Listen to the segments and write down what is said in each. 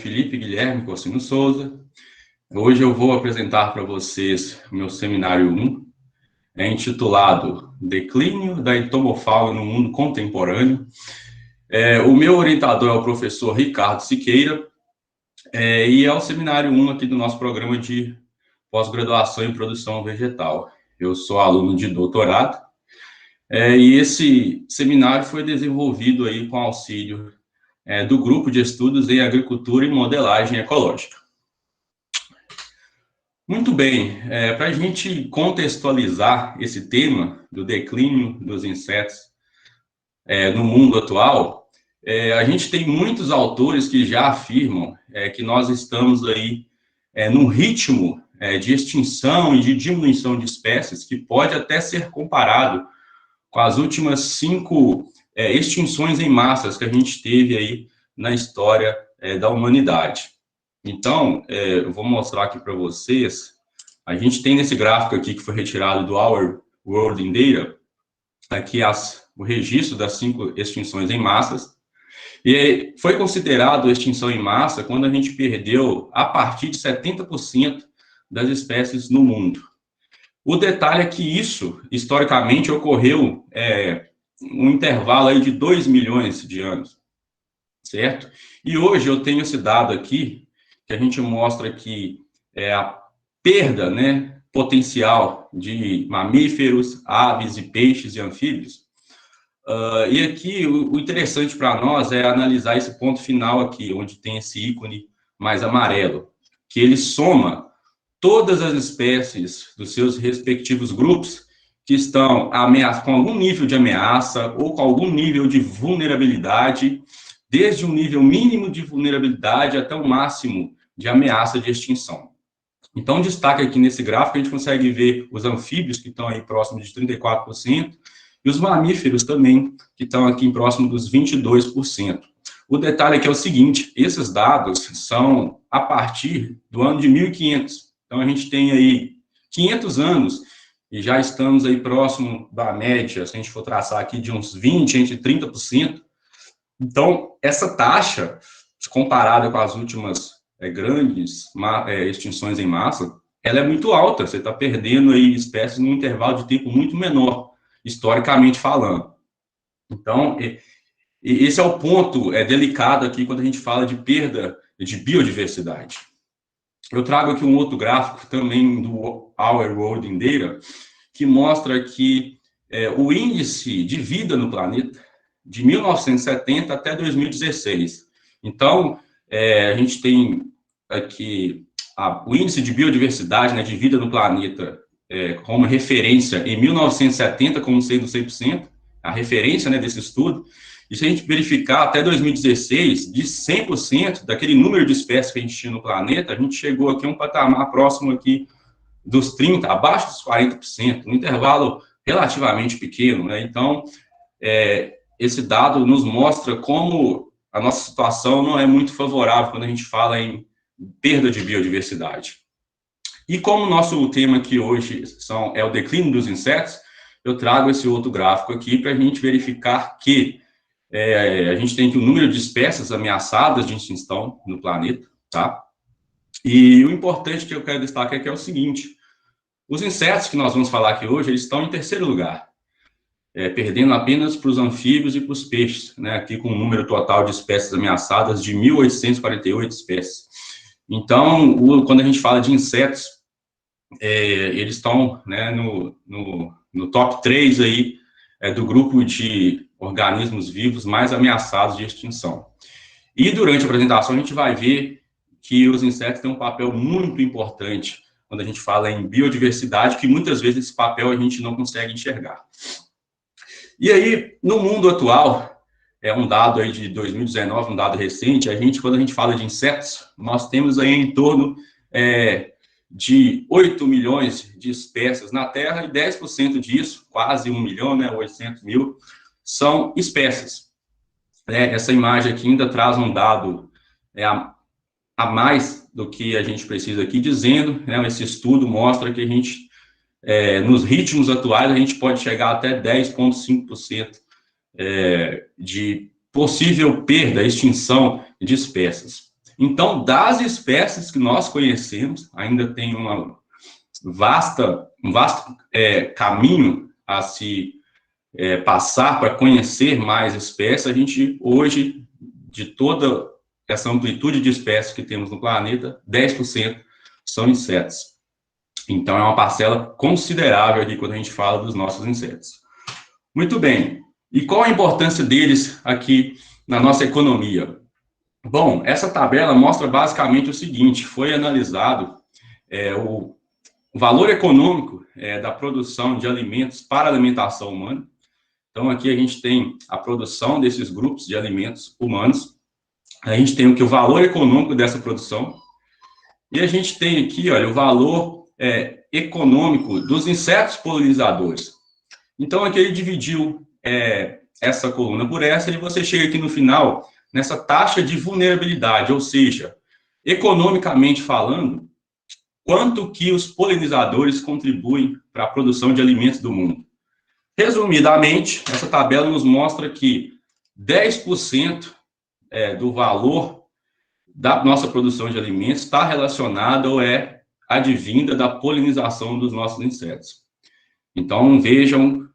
Felipe Guilherme Corsino Souza. Hoje eu vou apresentar para vocês o meu seminário 1, intitulado Declínio da Entomofauna no Mundo Contemporâneo. O meu orientador é o professor Ricardo Siqueira, e é o seminário 1 aqui do nosso programa de pós-graduação em produção vegetal. Eu sou aluno de doutorado, e esse seminário foi desenvolvido aí com auxílio do Grupo de Estudos em Agricultura e Modelagem Ecológica. Muito bem, para a gente contextualizar esse tema do declínio dos insetos no mundo atual, a gente tem muitos autores que já afirmam que nós estamos aí num ritmo de extinção e de diminuição de espécies que pode até ser comparado com as últimas 5 extinções em massas que a gente teve aí na história da humanidade. Então, eu vou mostrar aqui para vocês. A gente tem nesse gráfico aqui que foi retirado do Our World in Data, aqui o registro das 5 extinções em massas. E foi considerado extinção em massa quando a gente perdeu a partir de 70% das espécies no mundo. O detalhe é que isso, historicamente, ocorreu um intervalo aí de 2 milhões de anos, certo? E hoje eu tenho esse dado aqui, que a gente mostra que a perda, potencial de mamíferos, aves e peixes e anfíbios. E aqui, o interessante para nós é analisar esse ponto final aqui, onde tem esse ícone mais amarelo, que ele soma todas as espécies dos seus respectivos grupos que estão com algum nível de ameaça ou com algum nível de vulnerabilidade, desde um nível mínimo de vulnerabilidade até o máximo de ameaça de extinção. Então, destaque aqui nesse gráfico, a gente consegue ver os anfíbios, que estão aí próximo de 34%, e os mamíferos também, que estão aqui próximo dos 22%. O detalhe aqui é o seguinte, esses dados são a partir do ano de 1500. Então, a gente tem aí 500 anos e já estamos aí próximo da média, se a gente for traçar aqui, de uns 20%, entre 30%. Então, essa taxa, comparada com as últimas grandes extinções em massa, ela é muito alta. Você está perdendo aí espécies num intervalo de tempo muito menor, historicamente falando. Então, esse é o ponto delicado aqui quando a gente fala de perda de biodiversidade. Eu trago aqui um outro gráfico também do Our World in Data, que mostra que o índice de vida no planeta, de 1970 até 2016. Então, a gente tem aqui o índice de biodiversidade, de vida no planeta, como referência em 1970, como sendo 100%, a referência desse estudo. E se a gente verificar até 2016, de 100% daquele número de espécies que a gente tinha no planeta, a gente chegou aqui a um patamar próximo aqui dos 30%, abaixo dos 40%, um intervalo relativamente pequeno, Então, esse dado nos mostra como a nossa situação não é muito favorável quando a gente fala em perda de biodiversidade. E como o nosso tema aqui hoje é o declínio dos insetos, eu trago esse outro gráfico aqui para a gente verificar que a gente tem aqui o número de espécies ameaçadas de extinção no planeta, tá? E o importante que eu quero destacar aqui é o seguinte, os insetos que nós vamos falar aqui hoje, eles estão em terceiro lugar, perdendo apenas para os anfíbios e para os peixes, aqui com um número total de espécies ameaçadas de 1.848 espécies. Então, quando a gente fala de insetos, eles estão no top 3 aí, do grupo de organismos vivos mais ameaçados de extinção. E durante a apresentação a gente vai ver que os insetos têm um papel muito importante quando a gente fala em biodiversidade, que muitas vezes esse papel a gente não consegue enxergar. E aí, no mundo atual, um dado aí de 2019, um dado recente, quando a gente fala de insetos, nós temos aí em torno de 8 milhões de espécies na Terra, e 10% disso, quase 1 milhão, 800 mil, são espécies. Essa imagem aqui ainda traz um dado a mais do que a gente precisa aqui, dizendo, esse estudo mostra que a gente, nos ritmos atuais, a gente pode chegar até 10,5% de possível perda, extinção de espécies. Então, das espécies que nós conhecemos, ainda tem um vasto caminho a se passar para conhecer mais espécies. A gente, hoje, de toda essa amplitude de espécies que temos no planeta, 10% são insetos. Então, é uma parcela considerável aqui quando a gente fala dos nossos insetos. Muito bem. E qual a importância deles aqui na nossa economia? Bom, essa tabela mostra basicamente o seguinte: foi analisado o valor econômico da produção de alimentos para a alimentação humana. Então, aqui a gente tem a produção desses grupos de alimentos humanos, a gente tem o valor econômico dessa produção, e a gente tem aqui, olha, o valor econômico dos insetos polinizadores. Então, aqui ele dividiu essa coluna por essa, e você chega aqui no final, nessa taxa de vulnerabilidade, ou seja, economicamente falando, quanto que os polinizadores contribuem para a produção de alimentos do mundo. Resumidamente, essa tabela nos mostra que 10% do valor da nossa produção de alimentos está relacionado ou é advinda da polinização dos nossos insetos. Então, vejam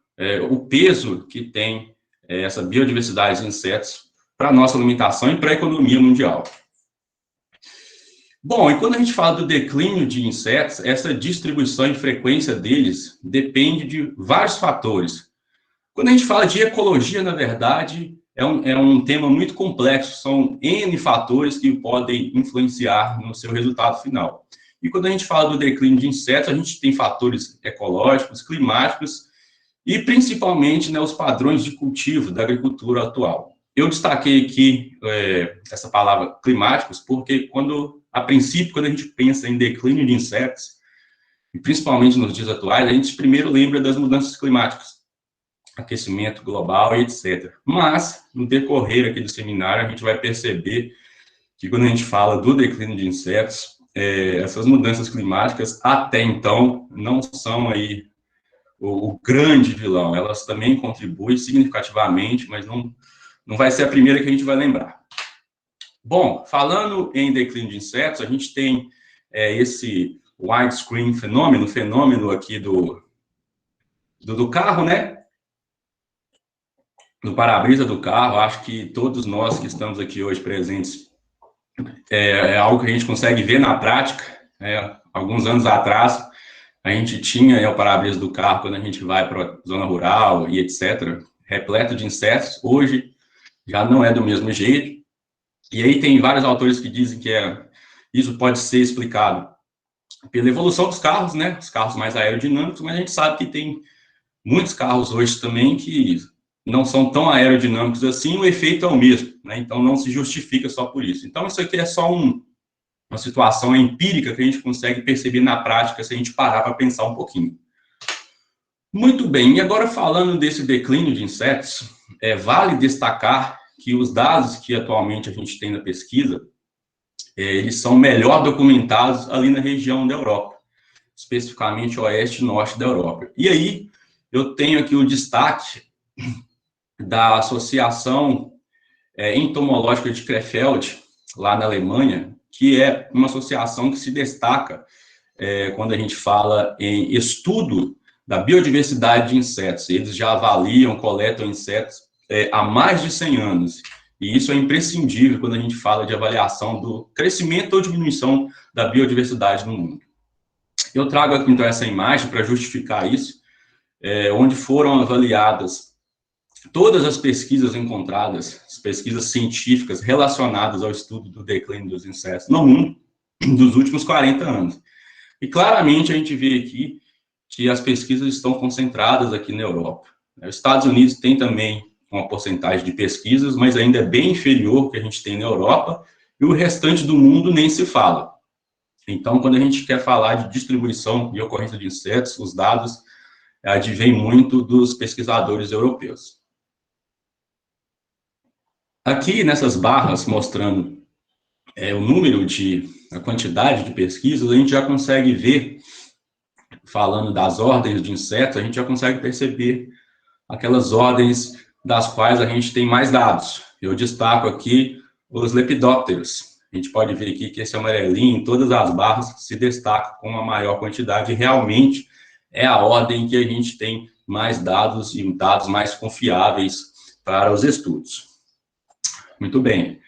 o peso que tem essa biodiversidade de insetos para a nossa alimentação e para a economia mundial. Bom, e quando a gente fala do declínio de insetos, essa distribuição e frequência deles depende de vários fatores. Quando a gente fala de ecologia, na verdade, é um tema muito complexo, são N fatores que podem influenciar no seu resultado final. E quando a gente fala do declínio de insetos, a gente tem fatores ecológicos, climáticos e principalmente, né, os padrões de cultivo da agricultura atual. Eu destaquei aqui essa palavra climáticos porque a princípio, quando a gente pensa em declínio de insetos, e principalmente nos dias atuais, a gente primeiro lembra das mudanças climáticas, aquecimento global e etc. Mas, no decorrer aqui do seminário, a gente vai perceber que quando a gente fala do declínio de insetos, essas mudanças climáticas, até então, não são aí o grande vilão. Elas também contribuem significativamente, mas não vai ser a primeira que a gente vai lembrar. Bom, falando em declínio de insetos, a gente tem esse widescreen fenômeno aqui do carro, né? Do para-brisa do carro. Acho que todos nós que estamos aqui hoje presentes é algo que a gente consegue ver na prática. Alguns anos atrás, a gente tinha o para-brisa do carro quando a gente vai para a zona rural e etc., repleto de insetos. Hoje já não é do mesmo jeito. E aí tem vários autores que dizem que isso pode ser explicado pela evolução dos carros, né? Os carros mais aerodinâmicos, mas a gente sabe que tem muitos carros hoje também que não são tão aerodinâmicos assim, o efeito é o mesmo, né? Então não se justifica só por isso. Então isso aqui é só uma situação empírica que a gente consegue perceber na prática se a gente parar para pensar um pouquinho. Muito bem, e agora falando desse declínio de insetos, vale destacar que os dados que atualmente a gente tem na pesquisa, eles são melhor documentados ali na região da Europa, especificamente oeste e norte da Europa. E aí, eu tenho aqui o destaque da Associação Entomológica de Krefeld, lá na Alemanha, que é uma associação que se destaca quando a gente fala em estudo da biodiversidade de insetos. Eles já avaliam, coletam insetos há mais de 100 anos. E isso é imprescindível quando a gente fala de avaliação do crescimento ou diminuição da biodiversidade no mundo. Eu trago aqui, então, essa imagem para justificar isso, onde foram avaliadas todas as pesquisas encontradas, as pesquisas científicas relacionadas ao estudo do declínio dos insetos no mundo dos últimos 40 anos. E claramente a gente vê aqui que as pesquisas estão concentradas aqui na Europa. Os Estados Unidos tem também uma porcentagem de pesquisas, mas ainda é bem inferior ao que a gente tem na Europa, e o restante do mundo nem se fala. Então, quando a gente quer falar de distribuição e ocorrência de insetos, os dados advêm muito dos pesquisadores europeus. Aqui, nessas barras, mostrando o número a quantidade de pesquisas, a gente já consegue ver, falando das ordens de insetos, a gente já consegue perceber aquelas ordens das quais a gente tem mais dados. Eu destaco aqui os lepidópteros. A gente pode ver aqui que esse amarelinho, em todas as barras, se destaca com uma maior quantidade, e realmente é a ordem que a gente tem mais dados e dados mais confiáveis para os estudos. Muito bem.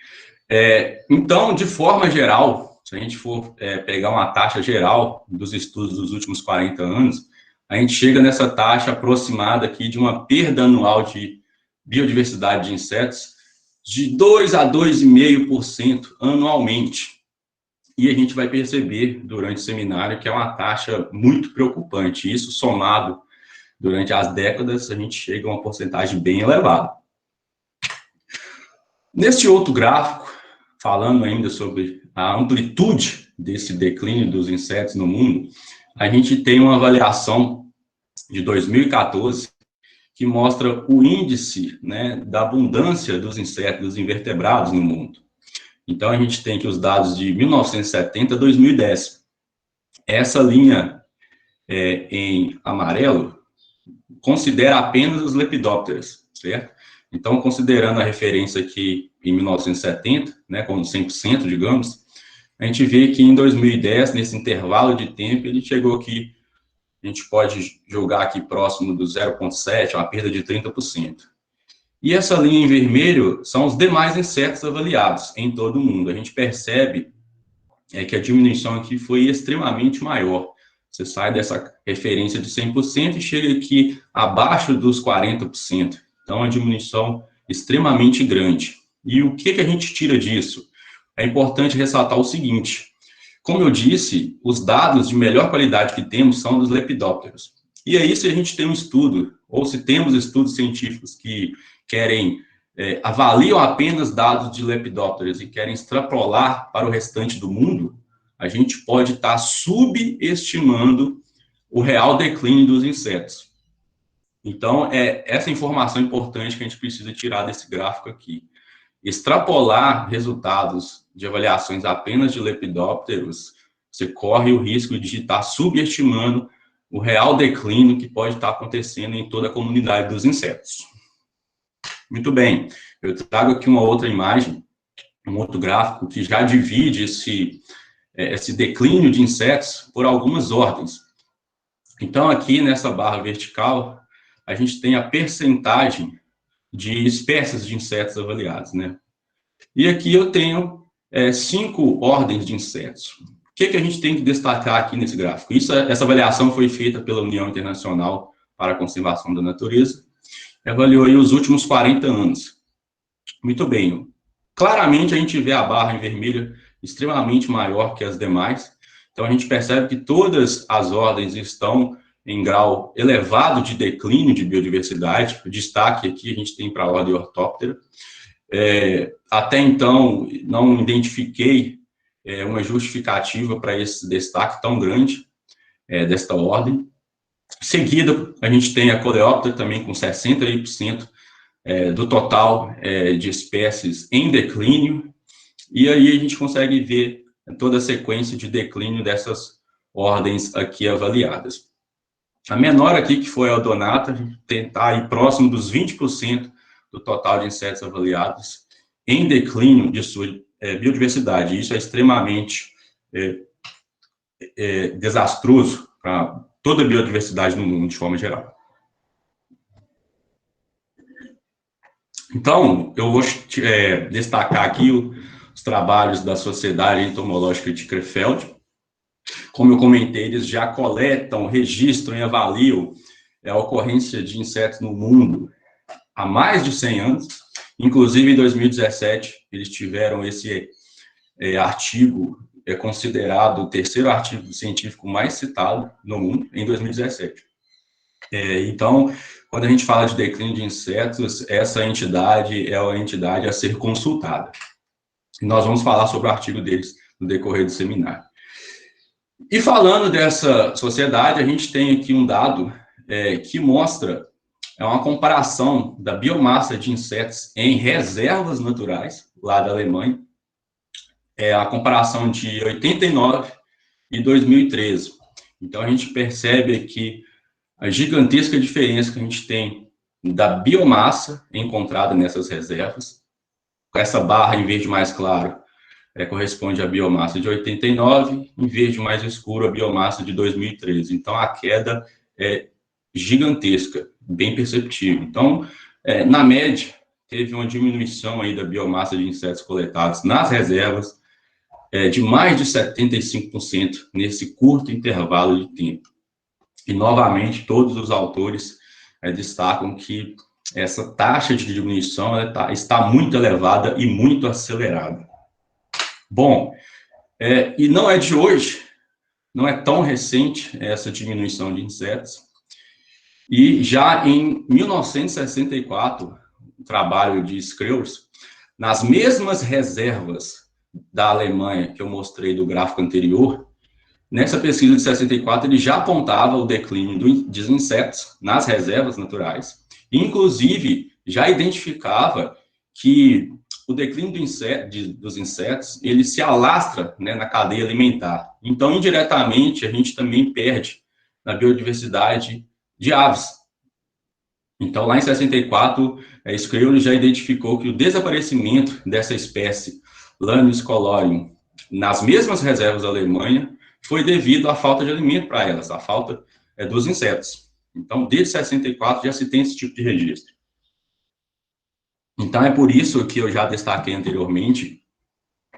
Então, de forma geral, se a gente for pegar uma taxa geral dos estudos dos últimos 40 anos, a gente chega nessa taxa aproximada aqui de uma perda anual de biodiversidade de insetos de 2 a 2,5% anualmente. E a gente vai perceber durante o seminário que é uma taxa muito preocupante. Isso somado durante as décadas, a gente chega a uma porcentagem bem elevada. Neste outro gráfico, falando ainda sobre a amplitude desse declínio dos insetos no mundo, a gente tem uma avaliação de 2014 que mostra o índice, né, da abundância dos insetos, dos invertebrados no mundo. Então, a gente tem aqui os dados de 1970 a 2010. Essa linha em amarelo considera apenas os lepidópteros, certo? Então, considerando a referência aqui em 1970, né, como 100%, digamos, a gente vê que em 2010, nesse intervalo de tempo, ele chegou aqui, a gente pode jogar aqui próximo do 0,7, uma perda de 30%. E essa linha em vermelho são os demais insetos avaliados em todo o mundo. A gente percebe que a diminuição aqui foi extremamente maior. Você sai dessa referência de 100% e chega aqui abaixo dos 40%. Então, a diminuição extremamente grande. E o que a gente tira disso? É importante ressaltar o seguinte: como eu disse, os dados de melhor qualidade que temos são dos lepidópteros. E aí, se a gente tem um estudo, ou se temos estudos científicos que querem, avaliam apenas dados de lepidópteros e querem extrapolar para o restante do mundo, a gente pode estar subestimando o real declínio dos insetos. Então, é essa informação importante que a gente precisa tirar desse gráfico aqui. Extrapolar resultados de avaliações apenas de lepidópteros, você corre o risco de estar subestimando o real declínio que pode estar acontecendo em toda a comunidade dos insetos. Muito bem, eu trago aqui uma outra imagem, um outro gráfico que já divide esse declínio de insetos por algumas ordens. Então, aqui nessa barra vertical, a gente tem a percentagem de espécies de insetos avaliadas, né? E aqui eu tenho 5 ordens de insetos. O que a gente tem que destacar aqui nesse gráfico? Essa avaliação foi feita pela União Internacional para a Conservação da Natureza, avaliou aí os últimos 40 anos. Muito bem. Claramente a gente vê a barra em vermelho extremamente maior que as demais. Então a gente percebe que todas as ordens estão em grau elevado de declínio de biodiversidade. O destaque aqui a gente tem para a ordem Orthoptera. Até então, não identifiquei uma justificativa para esse destaque tão grande desta ordem. Em seguida, a gente tem a Coleoptera também com 60% do total de espécies em declínio, e aí a gente consegue ver toda a sequência de declínio dessas ordens aqui avaliadas. A menor aqui, que foi a Odonata, a gente está aí próximo dos 20% do total de insetos avaliados em declínio de sua biodiversidade. Isso é extremamente desastroso para toda a biodiversidade no mundo, de forma geral. Então, eu vou destacar aqui os trabalhos da Sociedade Entomológica de Krefeld. Como eu comentei, eles já coletam, registram e avaliam a ocorrência de insetos no mundo há mais de 100 anos. Inclusive, em 2017, eles tiveram esse artigo considerado o terceiro artigo científico mais citado no mundo, em 2017. Então, quando a gente fala de declínio de insetos, essa entidade é a entidade a ser consultada. E nós vamos falar sobre o artigo deles no decorrer do seminário. E falando dessa sociedade, a gente tem aqui um dado que mostra uma comparação da biomassa de insetos em reservas naturais, lá da Alemanha, a comparação de 89 e 2013. Então, a gente percebe aqui a gigantesca diferença que a gente tem da biomassa encontrada nessas reservas. Essa barra em verde mais claro corresponde à biomassa de 89, em verde mais escuro, a biomassa de 2013. Então, a queda é gigantesca, bem perceptível. Então, na média, teve uma diminuição aí da biomassa de insetos coletados nas reservas de mais de 75% nesse curto intervalo de tempo. E, novamente, todos os autores destacam que essa taxa de diminuição está muito elevada e muito acelerada. Bom, e não é de hoje, não é tão recente essa diminuição de insetos. E já em 1964, o trabalho de Schreurs, nas mesmas reservas da Alemanha que eu mostrei do gráfico anterior, nessa pesquisa de 64, ele já apontava o declínio dos insetos nas reservas naturais, e, inclusive, já identificava que o declínio dos insetos, ele se alastra, né, na cadeia alimentar. Então, indiretamente, a gente também perde na biodiversidade de aves. Então, lá em 64, Schreurs já identificou que o desaparecimento dessa espécie, Lanius colorium, nas mesmas reservas da Alemanha, foi devido à falta de alimento para elas, a falta dos insetos. Então, desde 64 já se tem esse tipo de registro. Então, é por isso que eu já destaquei anteriormente,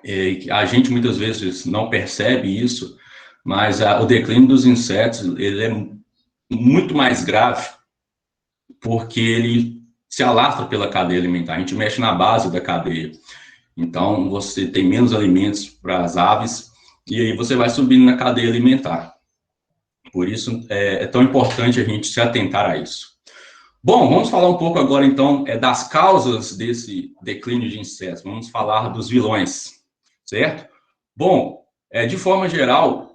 que a gente muitas vezes não percebe isso, mas o declínio dos insetos, ele é muito mais grave, porque ele se alastra pela cadeia alimentar, a gente mexe na base da cadeia. Então, você tem menos alimentos para as aves, e aí você vai subindo na cadeia alimentar. Por isso, é tão importante a gente se atentar a isso. Bom, vamos falar um pouco agora, então, das causas desse declínio de insetos. Vamos falar dos vilões, certo? Bom, de forma geral,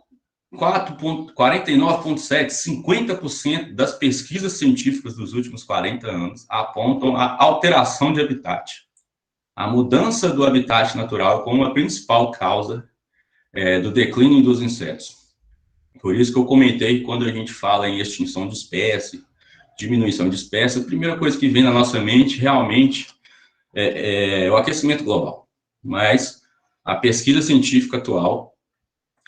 49,7%, 50% das pesquisas científicas dos últimos 40 anos apontam a alteração de habitat. A mudança do habitat natural como a principal causa do declínio dos insetos. Por isso que eu comentei que quando a gente fala em extinção de espécie, diminuição de espécie, a primeira coisa que vem na nossa mente realmente é o aquecimento global. Mas a pesquisa científica atual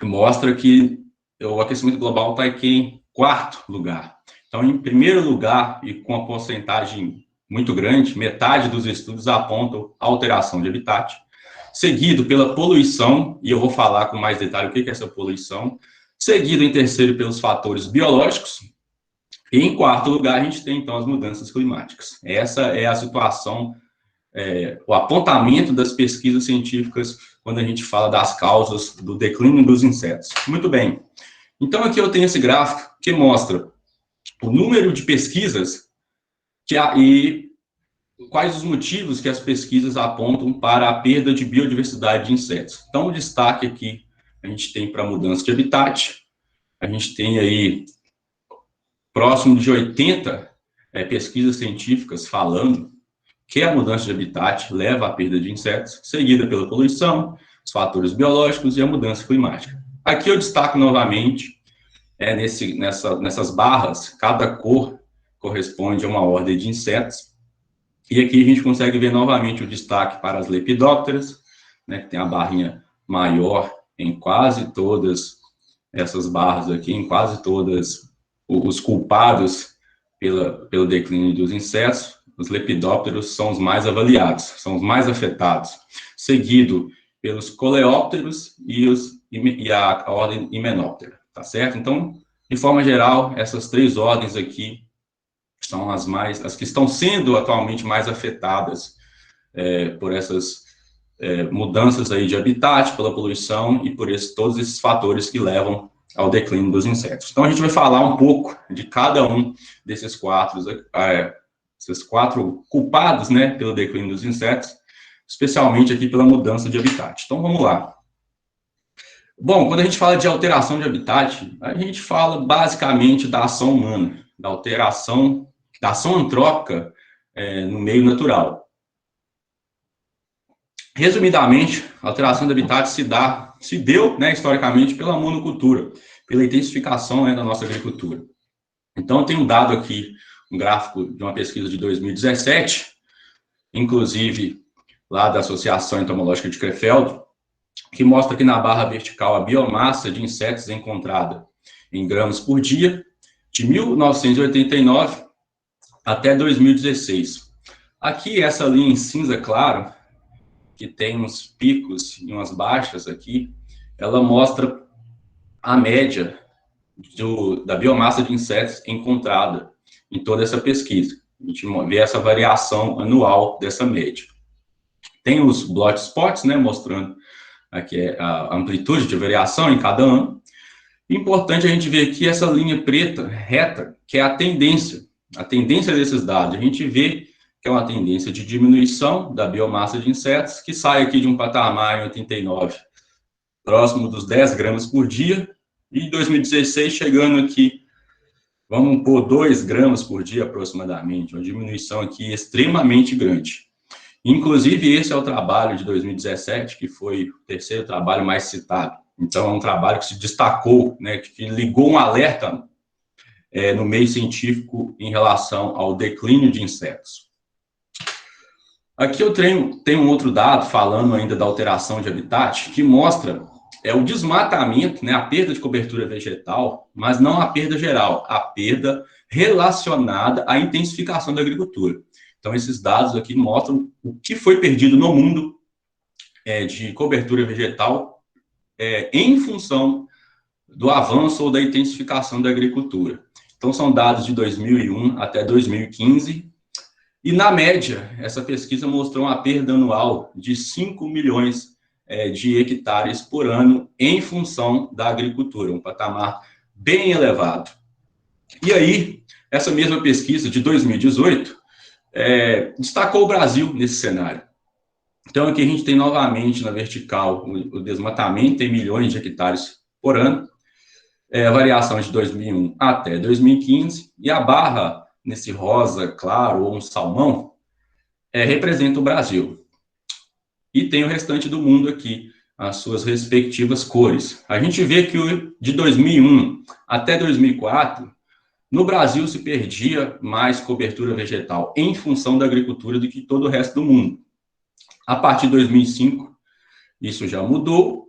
mostra que o aquecimento global está aqui em quarto lugar. Então, em primeiro lugar, e com a porcentagem muito grande, metade dos estudos apontam alteração de habitat, seguido pela poluição, e eu vou falar com mais detalhe o que é essa poluição, seguido em terceiro pelos fatores biológicos, e em quarto lugar a gente tem, então, as mudanças climáticas. Essa é a situação, o apontamento das pesquisas científicas quando a gente fala das causas do declínio dos insetos. Muito bem. Então, aqui eu tenho esse gráfico que mostra o número de pesquisas e quais os motivos que as pesquisas apontam para a perda de biodiversidade de insetos. Então, o destaque aqui a gente tem para a mudança de habitat, a gente tem aí próximo de 80 pesquisas científicas falando que a mudança de habitat leva à perda de insetos, seguida pela poluição, os fatores biológicos e a mudança climática. Aqui eu destaco novamente, nessas barras, cada cor corresponde a uma ordem de insetos, e aqui a gente consegue ver novamente o destaque para as lepidópteras, né, que tem a barrinha maior em quase todas essas barras aqui, em quase todas os culpados pelo declínio dos insetos. Os lepidópteros são os mais avaliados, são os mais afetados, seguido pelos coleópteros e a ordem Hymenoptera, tá certo? Então, de forma geral, essas três ordens aqui são as que estão sendo atualmente mais afetadas por essas mudanças aí de habitat, pela poluição e por todos esses fatores que levam ao declínio dos insetos. Então, a gente vai falar um pouco de cada um desses esses quatro culpados, né, pelo declínio dos insetos, especialmente aqui pela mudança de habitat. Então, vamos lá. Bom, quando a gente fala de alteração de habitat, a gente fala basicamente da ação humana, da ação antrópica no meio natural. Resumidamente, a alteração do habitat se deu, né, historicamente, pela monocultura, pela intensificação, né, da nossa agricultura. Então, eu tenho um dado aqui, um gráfico de uma pesquisa de 2017, inclusive lá da Associação Entomológica de Krefeld, que mostra aqui na barra vertical a biomassa de insetos encontrada em gramas por dia, de 1989 até 2016. Aqui, essa linha em cinza claro, que tem uns picos e umas baixas aqui, ela mostra a média da biomassa de insetos encontrada em toda essa pesquisa. A gente vê essa variação anual dessa média. Tem os blot spots, né, mostrando aqui a amplitude de variação em cada ano. Importante a gente ver aqui essa linha preta, reta, que é a tendência desses dados. A gente vê que é uma tendência de diminuição da biomassa de insetos, que sai aqui de um patamar em 89, próximo dos 10 gramas por dia, e em 2016 chegando aqui, vamos pôr 2 gramas por dia aproximadamente, uma diminuição aqui extremamente grande. Inclusive, esse é o trabalho de 2017, que foi o terceiro trabalho mais citado. Então, é um trabalho que se destacou, né, que ligou um alerta no meio científico em relação ao declínio de insetos. Aqui eu tenho um outro dado, falando ainda da alteração de habitat, que mostra o desmatamento, né, a perda de cobertura vegetal, mas não a perda geral, a perda relacionada à intensificação da agricultura. Então, esses dados aqui mostram o que foi perdido no mundo de cobertura vegetal em função do avanço ou da intensificação da agricultura. Então, são dados de 2001 até 2015, e, na média, essa pesquisa mostrou uma perda anual de 5 milhões de hectares por ano em função da agricultura, um patamar bem elevado. E aí, essa mesma pesquisa de 2018 destacou o Brasil nesse cenário. Então, aqui a gente tem novamente na vertical o desmatamento em milhões de hectares por ano, a variação de 2001 até 2015, e a barra nesse rosa claro ou um salmão representa o Brasil. E tem o restante do mundo aqui, as suas respectivas cores. A gente vê que de 2001 até 2004, no Brasil se perdia mais cobertura vegetal em função da agricultura do que todo o resto do mundo. A partir de 2005, isso já mudou.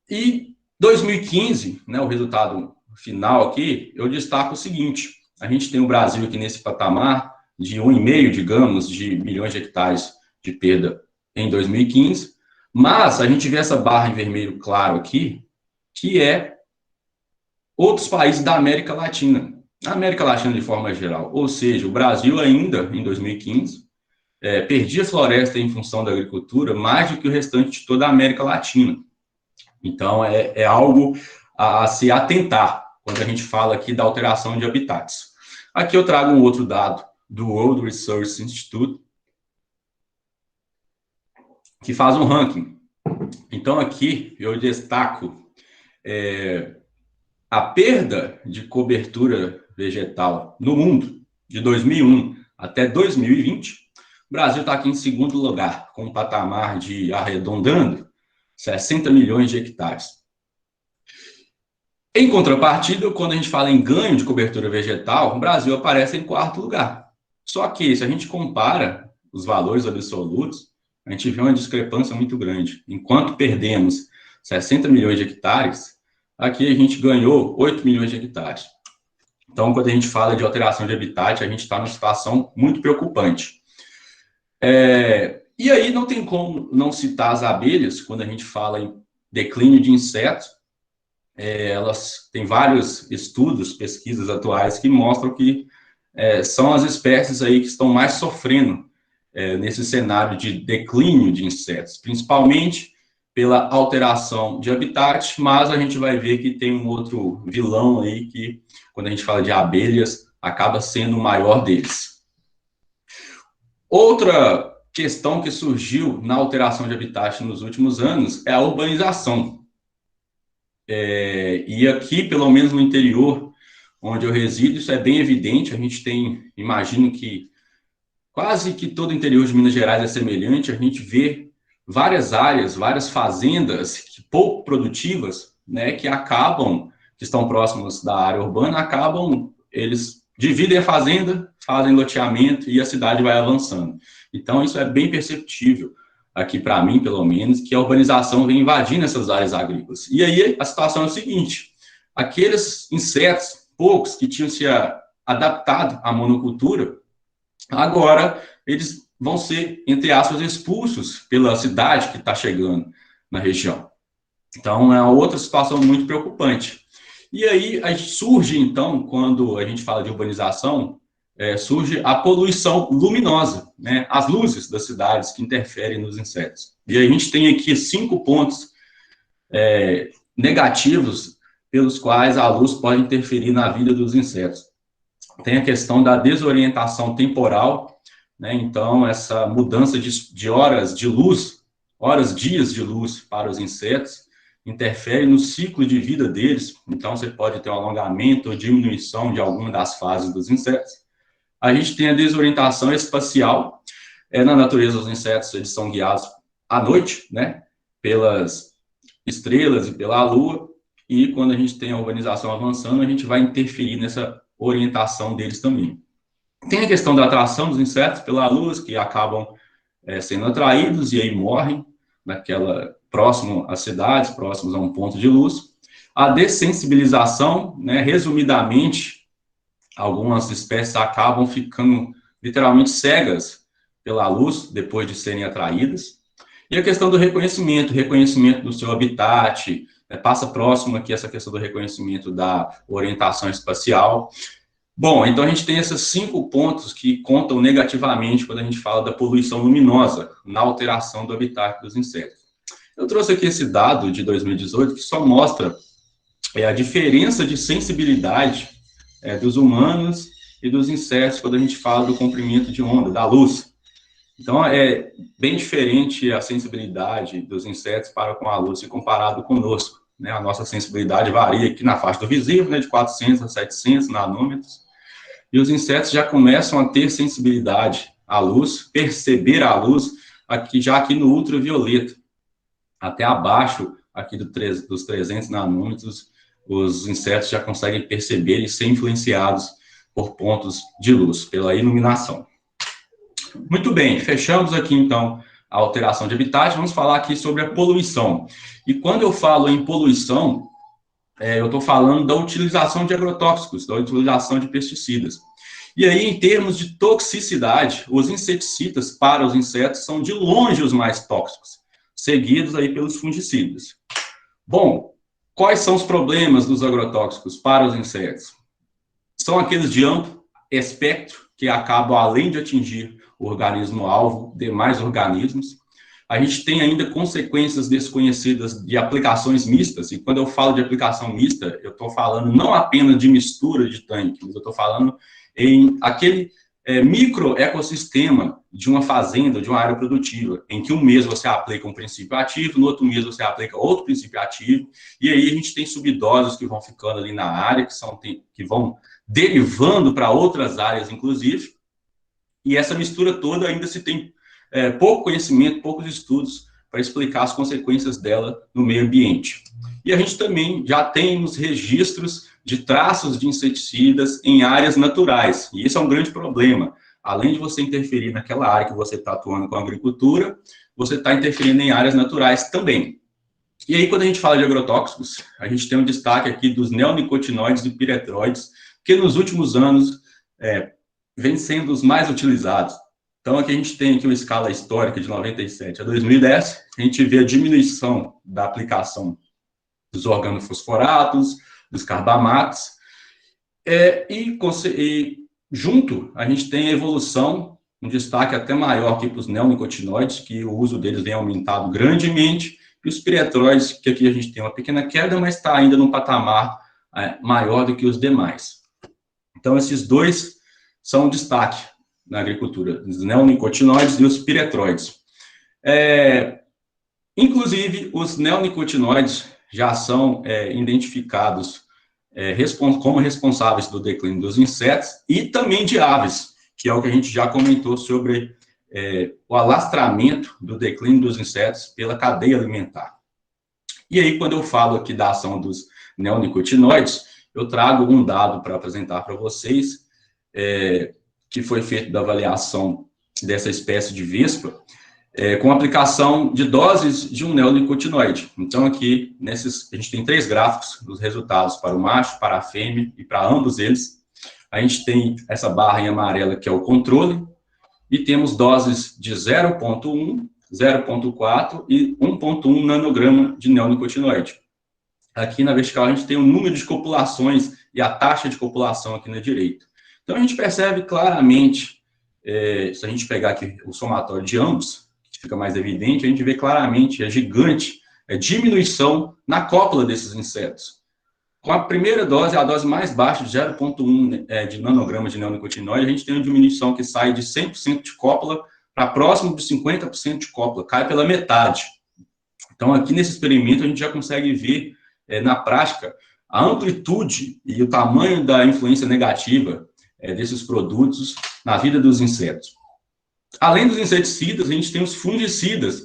E 2015, né, o resultado final aqui, eu destaco o seguinte: a gente tem o Brasil aqui nesse patamar de 1,5, digamos, de milhões de hectares de perda em 2015, mas a gente vê essa barra em vermelho claro aqui, que é outros países da América Latina. A América Latina de forma geral, ou seja, o Brasil ainda, em 2015, perdia floresta em função da agricultura mais do que o restante de toda a América Latina. Então, é algo a se atentar quando a gente fala aqui da alteração de habitats. Aqui eu trago um outro dado do World Resources Institute, que faz um ranking. Então, aqui eu destaco a perda de cobertura vegetal no mundo, de 2001 até 2020. O Brasil está aqui em segundo lugar, com um patamar de, arredondando, 60 milhões de hectares. Em contrapartida, quando a gente fala em ganho de cobertura vegetal, o Brasil aparece em quarto lugar. Só que, se a gente compara os valores absolutos, a gente vê uma discrepância muito grande. Enquanto perdemos 60 milhões de hectares, aqui a gente ganhou 8 milhões de hectares. Então, quando a gente fala de alteração de habitat, a gente está numa situação muito preocupante. E aí não tem como não citar as abelhas, quando a gente fala em declínio de insetos. Elas têm vários estudos, pesquisas atuais que mostram que são as espécies aí que estão mais sofrendo nesse cenário de declínio de insetos, principalmente pela alteração de habitat, mas a gente vai ver que tem um outro vilão aí que, quando a gente fala de abelhas, acaba sendo o maior deles. Outra questão que surgiu na alteração de habitat nos últimos anos é a urbanização. E aqui, pelo menos no interior, onde eu resido, isso é bem evidente. A gente tem, imagino que quase que todo o interior de Minas Gerais é semelhante. A gente vê várias áreas, várias fazendas pouco produtivas, né, que estão próximas da área urbana, eles dividem a fazenda, fazem loteamento e a cidade vai avançando. Então, isso é bem perceptível. aqui para mim, pelo menos, que a urbanização vem invadindo essas áreas agrícolas. E aí a situação é o seguinte: aqueles insetos, poucos que tinham se adaptado à monocultura, agora eles vão ser, entre aspas, expulsos pela cidade que está chegando na região. Então, é outra situação muito preocupante. E aí surge, então, quando a gente fala de urbanização, surge a poluição luminosa, né? As luzes das cidades que interferem nos insetos. E a gente tem aqui 5 pontos negativos pelos quais a luz pode interferir na vida dos insetos. Tem a questão da desorientação temporal, né? Então, essa mudança de horas de luz, dias de luz para os insetos, interfere no ciclo de vida deles. Então, você pode ter um alongamento ou diminuição de alguma das fases dos insetos. A gente tem a desorientação espacial. Na natureza, os insetos eles são guiados à noite, né, pelas estrelas e pela lua, e quando a gente tem a urbanização avançando, a gente vai interferir nessa orientação deles também. Tem a questão da atração dos insetos pela luz, que acabam sendo atraídos e aí morrem próximo às cidades, próximos a um ponto de luz. A dessensibilização, né, resumidamente, algumas espécies acabam ficando literalmente cegas pela luz depois de serem atraídas. E a questão do reconhecimento do seu habitat, passa próximo aqui essa questão do reconhecimento da orientação espacial. Bom, então a gente tem esses 5 pontos que contam negativamente quando a gente fala da poluição luminosa, na alteração do habitat dos insetos. Eu trouxe aqui esse dado de 2018 que só mostra a diferença de sensibilidade dos humanos e dos insetos quando a gente fala do comprimento de onda, da luz. Então, é bem diferente a sensibilidade dos insetos para com a luz se comparado conosco, né? A nossa sensibilidade varia aqui na faixa do visível, né, de 400 a 700 nanômetros, e os insetos já começam a ter sensibilidade à luz, perceber a luz aqui no ultravioleta, até abaixo aqui dos 300 nanômetros, os insetos já conseguem perceber e ser influenciados por pontos de luz, pela iluminação. Muito bem, fechamos aqui, então, a alteração de habitat. Vamos falar aqui sobre a poluição. E quando eu falo em poluição, eu estou falando da utilização de agrotóxicos, da utilização de pesticidas. E aí, em termos de toxicidade, os inseticidas para os insetos são de longe os mais tóxicos, seguidos aí pelos fungicidas. Bom, quais são os problemas dos agrotóxicos para os insetos? São aqueles de amplo espectro, que acabam, além de atingir o organismo-alvo, demais organismos. A gente tem ainda consequências desconhecidas de aplicações mistas, e quando eu falo de aplicação mista, eu estou falando não apenas de mistura de tanque, mas eu estou falando em aquele microecossistema de uma fazenda, de uma área produtiva, em que um mês você aplica um princípio ativo, no outro mês você aplica outro princípio ativo, e aí a gente tem subdoses que vão ficando ali na área, que vão derivando para outras áreas, inclusive, e essa mistura toda ainda se tem pouco conhecimento, poucos estudos para explicar as consequências dela no meio ambiente. E a gente também já tem os registros de traços de inseticidas em áreas naturais, e isso é um grande problema. Além de você interferir naquela área que você está atuando com a agricultura, você está interferindo em áreas naturais também. E aí, quando a gente fala de agrotóxicos, a gente tem um destaque aqui dos neonicotinoides e piretroides, que nos últimos anos vêm sendo os mais utilizados. Então, aqui a gente tem aqui uma escala histórica de 97 a 2010, a gente vê a diminuição da aplicação dos organofosforatos, dos carbamatos, e junto a gente tem a evolução, um destaque até maior aqui para os neonicotinoides, que o uso deles vem aumentado grandemente, e os piretroides, que aqui a gente tem uma pequena queda, mas está ainda num patamar maior do que os demais. Então, esses dois são um destaque na agricultura, os neonicotinoides e os piretroides. Inclusive, os neonicotinoides já são identificados como responsáveis do declínio dos insetos e também de aves, que é o que a gente já comentou sobre o alastramento do declínio dos insetos pela cadeia alimentar. E aí, quando eu falo aqui da ação dos neonicotinoides, eu trago um dado para apresentar para vocês, que foi feito da avaliação dessa espécie de vespa, com aplicação de doses de um neonicotinoide. Então, aqui, a gente tem 3 gráficos dos resultados para o macho, para a fêmea e para ambos eles. A gente tem essa barra em amarela, que é o controle, e temos doses de 0,1, 0,4 e 1,1 nanograma de neonicotinoide. Aqui na vertical, a gente tem o número de copulações e a taxa de copulação aqui na direita. Então, a gente percebe claramente, se a gente pegar aqui o somatório de ambos, fica mais evidente, a gente vê claramente a gigante diminuição na cópula desses insetos. Com a primeira dose, a dose mais baixa, de 0,1 de nanograma de neonicotinoide, a gente tem uma diminuição que sai de 100% de cópula para próximo de 50% de cópula, cai pela metade. Então, aqui nesse experimento, a gente já consegue ver, na prática, a amplitude e o tamanho da influência negativa desses produtos na vida dos insetos. Além dos inseticidas, a gente tem os fungicidas,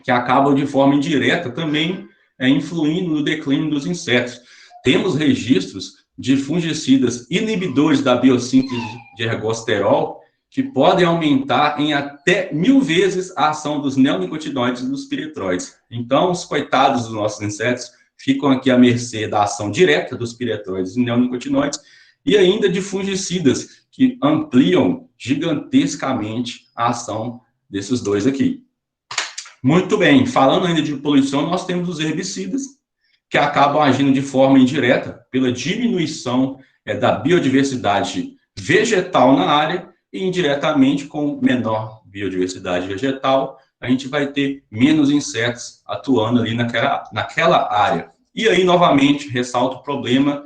que acabam de forma indireta também influindo no declínio dos insetos. Temos registros de fungicidas inibidores da biossíntese de ergosterol, que podem aumentar em até 1000 vezes a ação dos neonicotinoides e dos piretroides. Então, os coitados dos nossos insetos ficam aqui à mercê da ação direta dos piretroides e neonicotinoides, e ainda de fungicidas, que ampliam gigantescamente a ação desses dois aqui. Muito bem, falando ainda de poluição, nós temos os herbicidas, que acabam agindo de forma indireta pela diminuição da biodiversidade vegetal na área, e indiretamente, com menor biodiversidade vegetal, a gente vai ter menos insetos atuando ali naquela área. E aí, novamente, ressalto o problema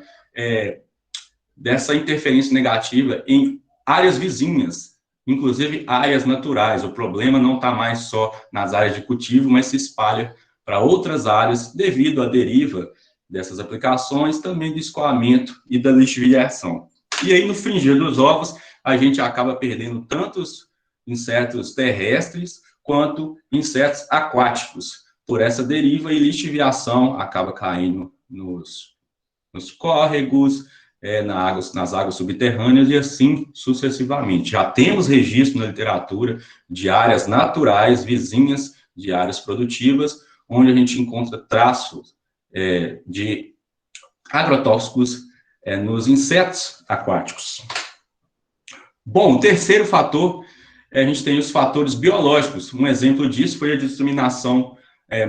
dessa interferência negativa em áreas vizinhas, inclusive áreas naturais. O problema não está mais só nas áreas de cultivo, mas se espalha para outras áreas devido à deriva dessas aplicações, também do escoamento e da lixiviação. E aí, no fringir dos ovos, a gente acaba perdendo tantos insetos terrestres quanto insetos aquáticos. Por essa deriva, e lixiviação acaba caindo nos córregos, nas águas subterrâneas e assim sucessivamente. Já temos registro na literatura de áreas naturais vizinhas de áreas produtivas, onde a gente encontra traços de agrotóxicos nos insetos aquáticos. Bom, o terceiro fator, a gente tem os fatores biológicos. Um exemplo disso foi a disseminação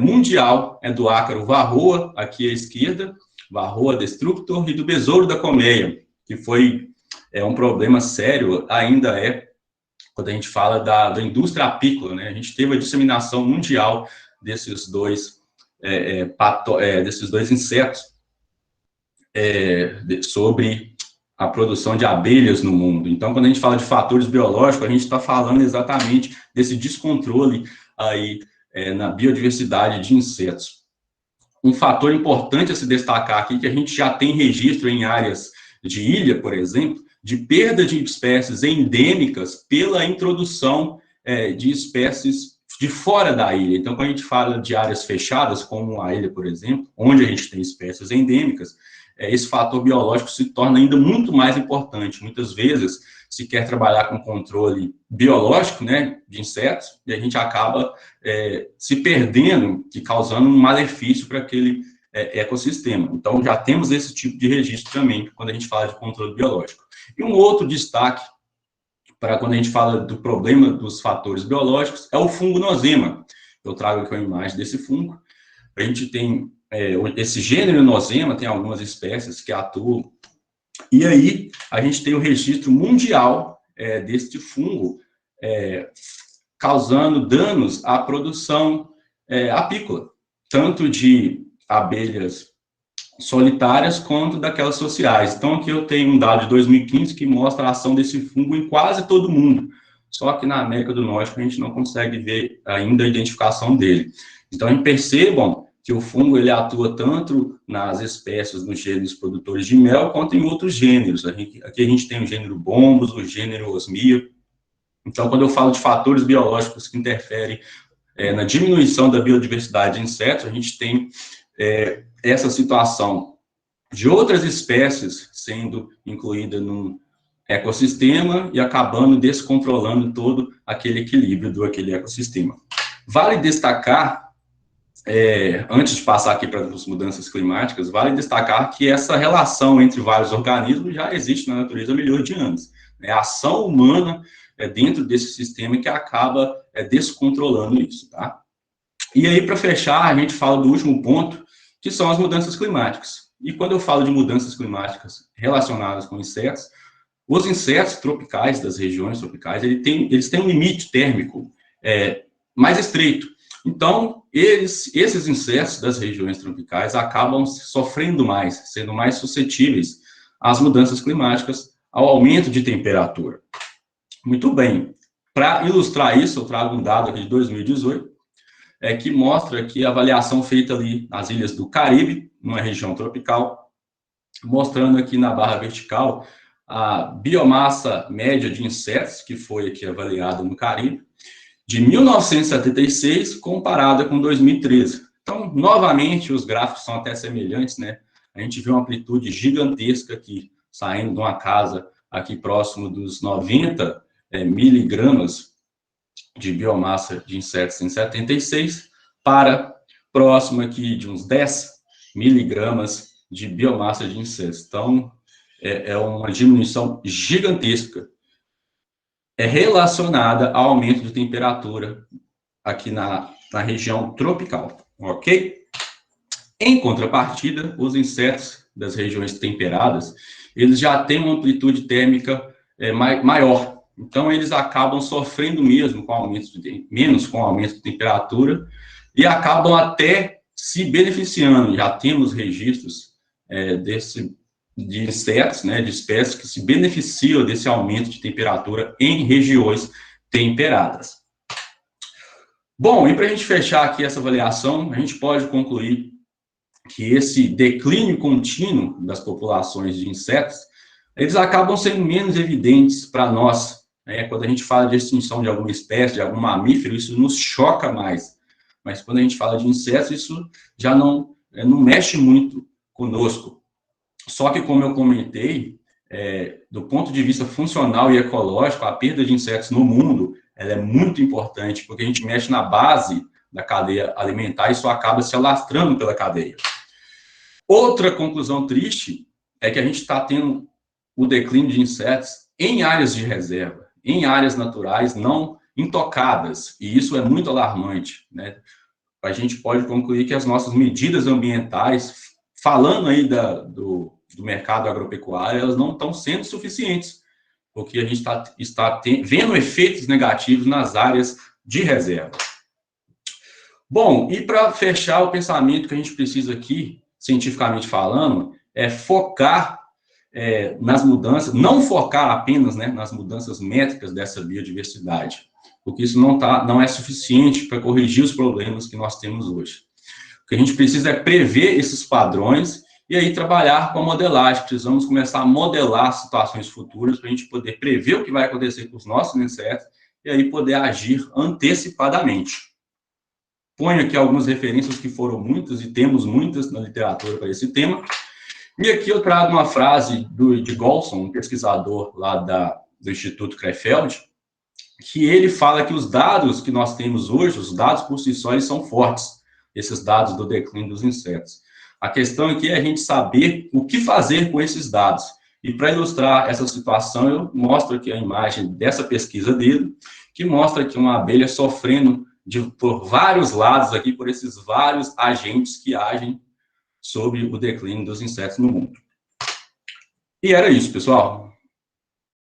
mundial do ácaro varroa, aqui à esquerda, Varroa destructor, e do besouro da colmeia, que foi um problema sério, ainda quando a gente fala da indústria apícola, né? A gente teve a disseminação mundial desses dois insetos sobre a produção de abelhas no mundo. Então, quando a gente fala de fatores biológicos, a gente está falando exatamente desse descontrole aí na biodiversidade de insetos. Um fator importante a se destacar aqui, que a gente já tem registro em áreas de ilha, por exemplo, de perda de espécies endêmicas pela introdução de espécies de fora da ilha. Então, quando a gente fala de áreas fechadas, como a ilha, por exemplo, onde a gente tem espécies endêmicas, esse fator biológico se torna ainda muito mais importante. Muitas vezes se quer trabalhar com controle biológico, né, de insetos, e a gente acaba se perdendo e causando um malefício para aquele ecossistema. Então, já temos esse tipo de registro também, quando a gente fala de controle biológico. E um outro destaque, para quando a gente fala do problema dos fatores biológicos, é o fungo nosema. Eu trago aqui uma imagem desse fungo. A gente tem esse gênero nosema, tem algumas espécies que atuam. E aí, a gente tem o registro mundial deste fungo causando danos à produção apícola, tanto de abelhas solitárias quanto daquelas sociais. Então, aqui eu tenho um dado de 2015 que mostra a ação desse fungo em quase todo mundo. Só que na América do Norte a gente não consegue ver ainda a identificação dele. Então, percebam que o fungo ele atua tanto nas espécies, nos gêneros produtores de mel, quanto em outros gêneros. Aqui a gente tem o gênero bombos, o gênero osmia. Então, quando eu falo de fatores biológicos que interferem na diminuição da biodiversidade de insetos, a gente tem essa situação de outras espécies sendo incluída ecossistema e acabando descontrolando todo aquele equilíbrio do aquele ecossistema. Vale destacar, antes de passar aqui para as mudanças climáticas, vale destacar que essa relação entre vários organismos já existe na natureza há milhões de anos. É a ação humana dentro desse sistema que acaba descontrolando isso, tá? E aí, para fechar, a gente fala do último ponto, que são as mudanças climáticas. E quando eu falo de mudanças climáticas relacionadas com insetos, os insetos tropicais das regiões tropicais, eles têm um limite térmico mais estreito. Então, esses insetos das regiões tropicais acabam sofrendo mais, sendo mais suscetíveis às mudanças climáticas, ao aumento de temperatura. Muito bem. Para ilustrar isso, eu trago um dado aqui de 2018, que mostra que a avaliação feita ali nas ilhas do Caribe, numa região tropical, mostrando aqui na barra vertical a biomassa média de insetos, que foi aqui avaliada no Caribe, de 1976 comparada com 2013. Então, novamente, os gráficos são até semelhantes, né? A gente vê uma amplitude gigantesca aqui, saindo de uma casa aqui próximo dos 90 miligramas de biomassa de insetos em 76, para próximo aqui de uns 10 miligramas de biomassa de insetos. Então, é uma diminuição gigantesca, relacionada ao aumento de temperatura aqui na região tropical, ok? Em contrapartida, os insetos das regiões temperadas, eles já têm uma amplitude térmica maior. Então, eles acabam sofrendo mesmo menos com o aumento de temperatura e acabam até se beneficiando. Já temos registros de insetos, né, de espécies que se beneficiam desse aumento de temperatura em regiões temperadas. Bom, e para a gente fechar aqui essa avaliação, a gente pode concluir que esse declínio contínuo das populações de insetos, eles acabam sendo menos evidentes para nós. Quando a gente fala de extinção de alguma espécie, de algum mamífero, isso nos choca mais. Mas quando a gente fala de insetos, isso já não mexe muito conosco. Só que, como eu comentei, do ponto de vista funcional e ecológico, a perda de insetos no mundo ela é muito importante, porque a gente mexe na base da cadeia alimentar e isso acaba se alastrando pela cadeia. Outra conclusão triste é que a gente está tendo o declínio de insetos em áreas de reserva, em áreas naturais não intocadas, e isso é muito alarmante, né? A gente pode concluir que as nossas medidas ambientais, falando aí do mercado agropecuário, elas não estão sendo suficientes, porque a gente está vendo efeitos negativos nas áreas de reserva. Bom, e para fechar o pensamento que a gente precisa aqui, cientificamente falando, é focar nas mudanças, não focar apenas, né, nas mudanças métricas dessa biodiversidade, porque isso não é suficiente para corrigir os problemas que nós temos hoje. O que a gente precisa é prever esses padrões e aí trabalhar com a modelagem. Precisamos começar a modelar situações futuras para a gente poder prever o que vai acontecer com os nossos insetos e aí poder agir antecipadamente. Ponho aqui algumas referências que foram muitas e temos muitas na literatura para esse tema. E aqui eu trago uma frase de Golson, um pesquisador lá do Instituto Krefeld, que ele fala que os dados que nós temos hoje, os dados por si só, eles são fortes, esses dados do declínio dos insetos. A questão aqui é a gente saber o que fazer com esses dados. E para ilustrar essa situação, eu mostro aqui a imagem dessa pesquisa dele, que mostra que uma abelha sofrendo por vários lados aqui, por esses vários agentes que agem sobre o declínio dos insetos no mundo. E era isso, pessoal.